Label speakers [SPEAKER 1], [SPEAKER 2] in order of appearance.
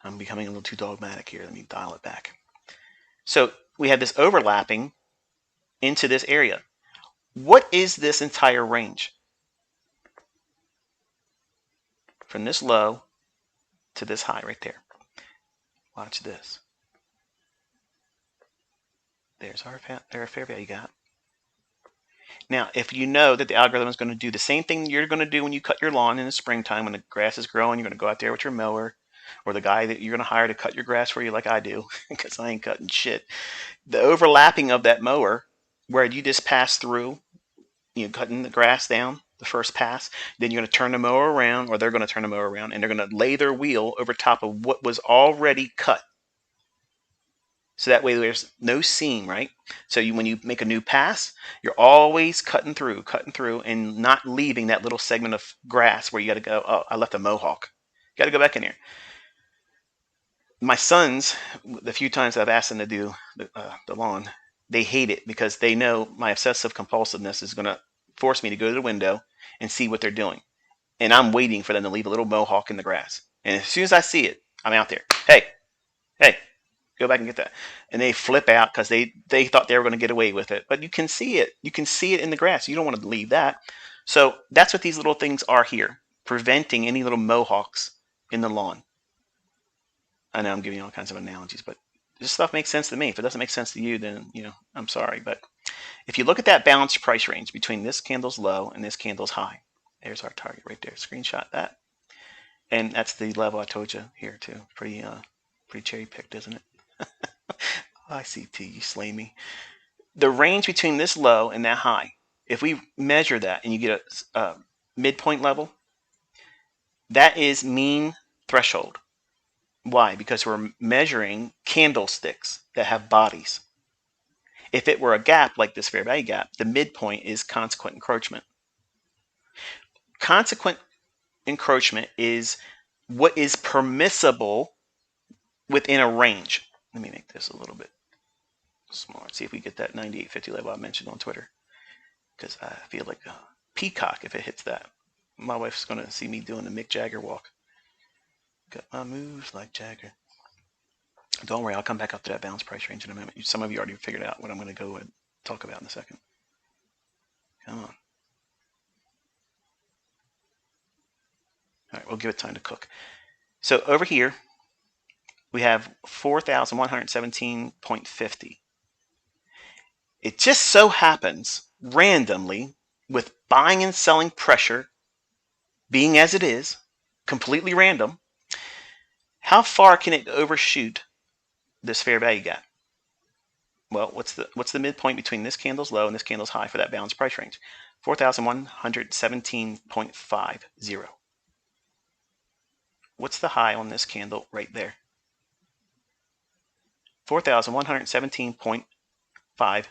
[SPEAKER 1] I'm becoming a little too dogmatic here. Let me dial it back. So we have this overlapping into this area. What is this entire range? From this low to this high right there. Watch this. There's our fair value gap. Now, if you know that the algorithm is going to do the same thing you're going to do when you cut your lawn in the springtime, when the grass is growing, you're going to go out there with your mower, or the guy that you're going to hire to cut your grass for you like I do, because I ain't cutting shit. The overlapping of that mower, where you just pass through, cutting the grass down, the first pass, then you're going to turn the mower around, or they're going to turn the mower around, and they're going to lay their wheel over top of what was already cut. So that way there's no seam, right? So when you make a new pass, you're always cutting through, and not leaving that little segment of grass where you got to go, oh, I left a mohawk. You got to go back in here. My sons, the few times I've asked them to do the lawn, they hate it because they know my obsessive compulsiveness is going to force me to go to the window and see what they're doing. And I'm waiting for them to leave a little mohawk in the grass. And as soon as I see it, I'm out there. Hey, go back and get that. And they flip out because they thought they were going to get away with it. But you can see it. You can see it in the grass. You don't want to leave that. So that's what these little things are here, preventing any little mohawks in the lawn. I know I'm giving you all kinds of analogies, but this stuff makes sense to me. If it doesn't make sense to you, then I'm sorry. But if you look at that balanced price range between this candle's low and this candle's high, there's our target right there. Screenshot that. And that's the level I told you here too. Pretty cherry picked, isn't it? ICT, you slay me. The range between this low and that high, if we measure that and you get a midpoint level, that is mean threshold. Why? Because we're measuring candlesticks that have bodies. If it were a gap like this fair value gap, the midpoint is consequent encroachment. Consequent encroachment is what is permissible within a range. Let me make this a little bit smaller. See if we get that 9850 level I mentioned on Twitter. Because I feel like a peacock if it hits that. My wife's going to see me doing the Mick Jagger walk. Got my moves like Jagger. Don't worry, I'll come back up to that balance price range in a minute. Some of you already figured out what I'm going to go and talk about in a second. Come on. All right, we'll give it time to cook. So over here, we have 4,117.50. It just so happens, randomly, with buying and selling pressure being as it is, completely random, how far can it overshoot this fair value gap? Well, what's the midpoint between this candle's low and this candle's high for that balanced price range? 4,117.50. What's the high on this candle right there? 4,117.50.